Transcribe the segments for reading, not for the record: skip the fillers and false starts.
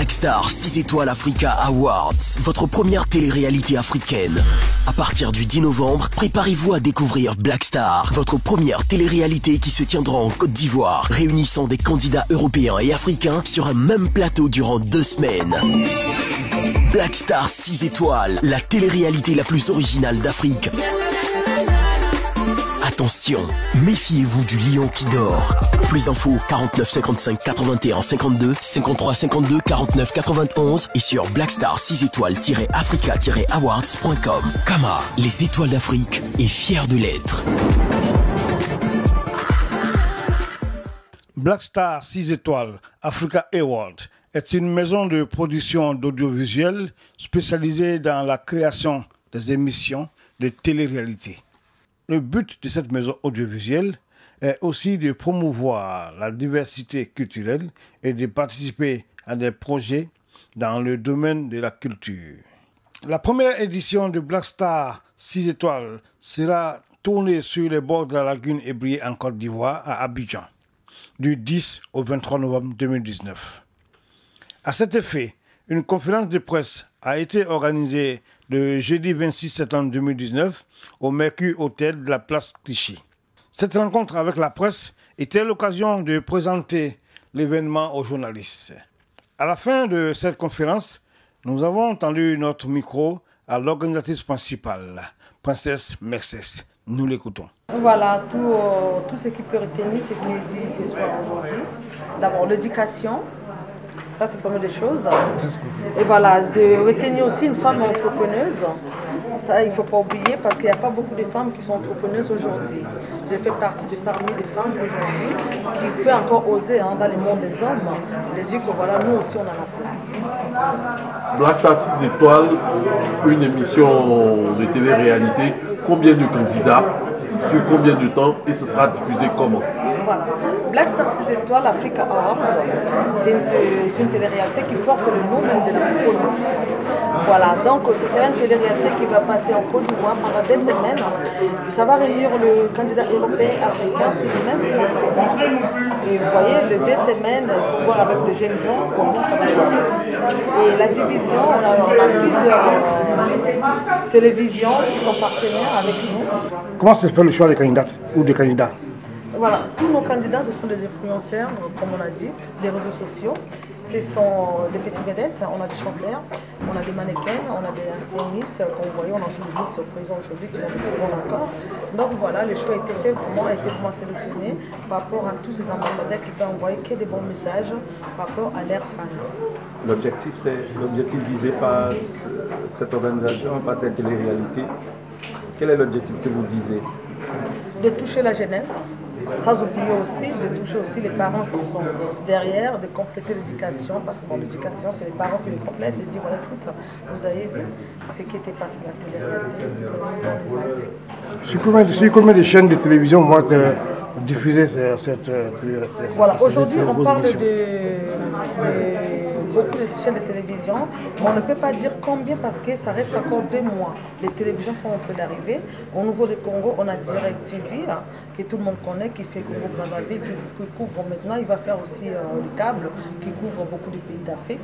Black Star 6 étoiles Africa Awards, votre première télé-réalité africaine. À partir du 10 novembre, préparez-vous à découvrir Black Star, votre première télé-réalité qui se tiendra en Côte d'Ivoire, réunissant des candidats européens et africains sur un même plateau durant 2 semaines. Black Star 6 étoiles, la télé-réalité la plus originale d'Afrique. Attention, méfiez-vous du lion qui dort. Plus d'infos 49 55 81 52 53 52 49 91 et sur blackstar6étoiles-africa-awards.com. Kama, les étoiles d'Afrique, est fier de l'être. Black Star 6 étoiles Africa Awards est une maison de production d'audiovisuel spécialisée dans la création des émissions de télé-réalité. Le but de cette maison audiovisuelle est aussi de promouvoir la diversité culturelle et de participer à des projets dans le domaine de la culture. La première édition de Black Star 6 étoiles sera tournée sur les bords de la lagune Ébrié en Côte d'Ivoire à Abidjan, du 10 au 23 novembre 2019. À cet effet, une conférence de presse a été organisée le jeudi 26 septembre 2019 au Mercure Hotel de la place Clichy. Cette rencontre avec la presse était l'occasion de présenter l'événement aux journalistes. À la fin de cette conférence, nous avons tendu notre micro à l'organisatrice principale, Princesse Mercès. Nous l'écoutons. Voilà, tout ce qui peut retenir ce qu'il dit ce soir aujourd'hui. D'abord, l'éducation. Ça, c'est la première des choses. Et voilà, de retenir aussi une femme entrepreneuse. Ça, il ne faut pas oublier parce qu'il n'y a pas beaucoup de femmes qui sont entrepreneuses aujourd'hui. Je fais partie parmi les femmes aujourd'hui qui peuvent encore oser dans le monde des hommes. Je dis que voilà, nous aussi, on a la place. Black Star 6 étoiles, une émission de télé-réalité. Combien de candidats? Sur combien de temps? Et ce sera diffusé comment? Voilà. Black Star 6 étoiles Africa Awards, c'est une télé-réalité qui porte le nom même de la production. Voilà, donc ce sera une télé-réalité qui va passer en Côte d'Ivoire pendant 2 semaines. Ça va réunir le candidat européen et africain, c'est le même. Et vous voyez, les 2 semaines, il faut voir avec le jeune Jean comment ça va chauffer. Et la division, on a plusieurs télévisions qui sont partenaires avec nous. Comment se fait le choix des candidates ou des candidats? Voilà, tous nos candidats, ce sont des influenceurs, comme on a dit, des réseaux sociaux. Ce sont des petits vedettes, on a des chanteurs, on a des mannequins, on a des anciens Miss, comme vous voyez, on a aussi des Miss présents aujourd'hui qui ont des couronnes encore. Donc voilà, le choix a été fait, a été vraiment sélectionné par rapport à tous ces ambassadeurs qui peuvent envoyer que des bons messages par rapport à leurs fans. L'objectif visé par cette organisation, par cette télé-réalité, quel est l'objectif que vous visez? De toucher la jeunesse, sans oublier aussi de toucher aussi les parents qui sont derrière, de compléter l'éducation, parce que l'éducation, c'est les parents qui les complètent, de dire voilà, écoute, vous avez vu ce qui était passé à la télé-réalité. Sur combien de chaînes de télévision vont être diffusées cette télé-réalité? Voilà, aujourd'hui on parle de beaucoup de chaînes de télévision, mais on ne peut pas dire combien parce que ça reste encore 2 mois. Les télévisions sont en train d'arriver. Au niveau du Congo, on a Direct TV, que tout le monde connaît, qui fait Congo Brazzaville, qui couvre maintenant, il va faire aussi le câble, qui couvre beaucoup de pays d'Afrique.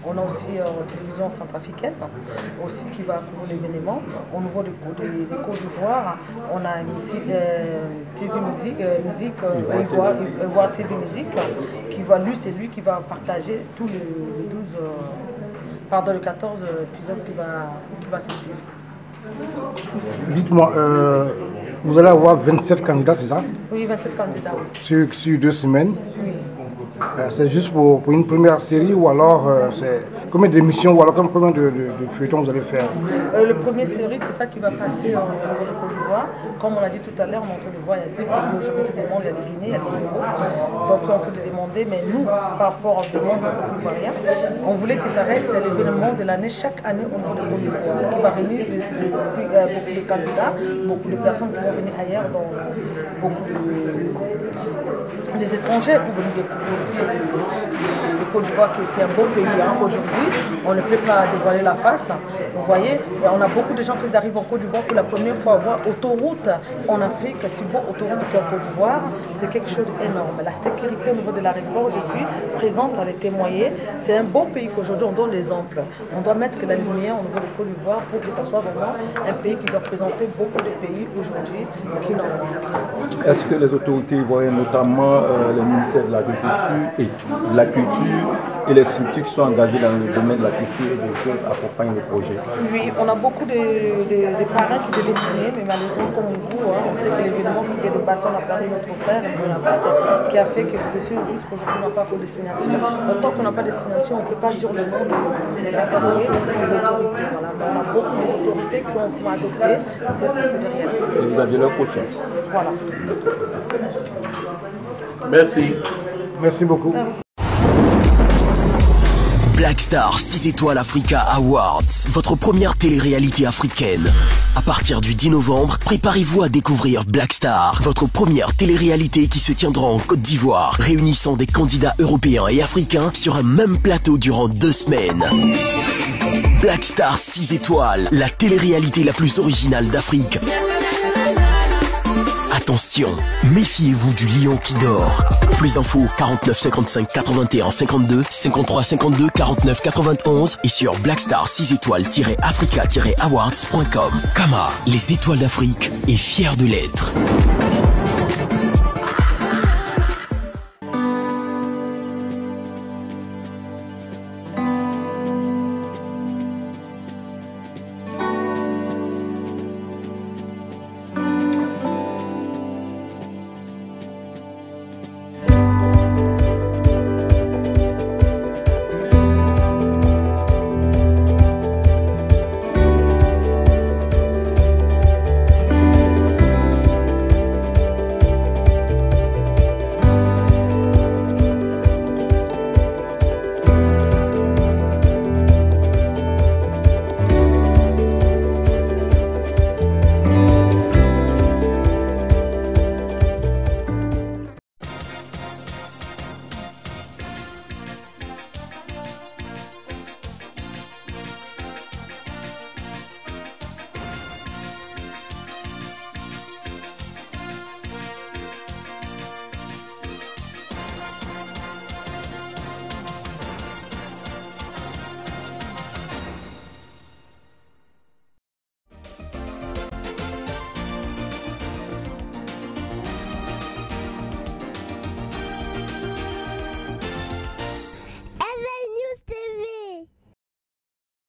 On a aussi télévision centrafricaine, aussi qui va couvrir l'événement. Au niveau des Côte d'Ivoire, on a TV Musique, Ivoire TV Musique, qui va, lui, c'est lui qui va partager tous les 14 épisodes qui va se suivre. Dites-moi, vous allez avoir 27 candidats, c'est ça? Oui, 27 candidats. Oui. Sur 2 semaines? Oui. C'est juste pour une première série ou alors c'est combien d'émissions ou alors combien de feuilletons vous allez faire? Le premier série, c'est ça qui va passer au niveau de Côte d'Ivoire. Comme on l'a dit tout à l'heure, on est en train de voir, il y a 2 pays aujourd'hui qui demandent, il y a les Guinées, il y a les Congo. Donc on est en train de demander, mais nous, par rapport au demande du peuple ivoirien, on voulait que ça reste l'événement de l'année chaque année au niveau de Côte d'Ivoire, qui va réunir beaucoup de candidats, beaucoup de personnes qui vont venir ailleurs, dans beaucoup des étrangers pour venir découvrir aussi le Côte d'Ivoire, que c'est un beau pays. Aujourd'hui, on ne peut pas dévoiler la face. Vous voyez, et on a beaucoup de gens qui arrivent en Côte d'Ivoire pour la première fois à voir autoroute en Afrique, si beau autoroute qu'en Côte d'Ivoire, c'est quelque chose d'énorme. La sécurité au niveau de l'aéroport, je suis présente à les témoigner. C'est un bon pays qu'aujourd'hui on donne l'exemple. On doit mettre la lumière au niveau de Côte d'Ivoire pour que ça soit vraiment un pays qui doit présenter beaucoup de pays aujourd'hui qui n'en ont pas. Est-ce que les autorités ivoiriennes, notamment le ministère de l'Agriculture et de la Culture et les structures qui sont engagées dans le domaine de la culture et des choses accompagnent le projet? Oui, on a beaucoup de parents qui devaient signer, mais malheureusement comme vous, on sait que l'événement qui vient de passer, on a parlé de notre frère, qui a fait que le dossier jusqu'aujourd'hui on n'a pas encore de signature. Tant qu'on n'a pas de signature, on ne peut pas dire le nom des gens parce que l'autorité, voilà. On a beaucoup d'autorités qui ont adopté cette réalité. Et vous aviez leur caution. Voilà. Merci. Merci beaucoup. Black Star 6 étoiles Africa Awards, votre première télé-réalité africaine. À partir du 10 novembre, préparez-vous à découvrir Black Star, votre première télé-réalité qui se tiendra en Côte d'Ivoire, réunissant des candidats européens et africains sur un même plateau durant 2 semaines. Black Star 6 étoiles, la télé-réalité la plus originale d'Afrique. Attention, méfiez-vous du lion qui dort. Plus d'infos 49 55 81 52 53 52 49 91 et sur blackstar6étoiles-africa-awards.com. Kama, les étoiles d'Afrique, est fier de l'être.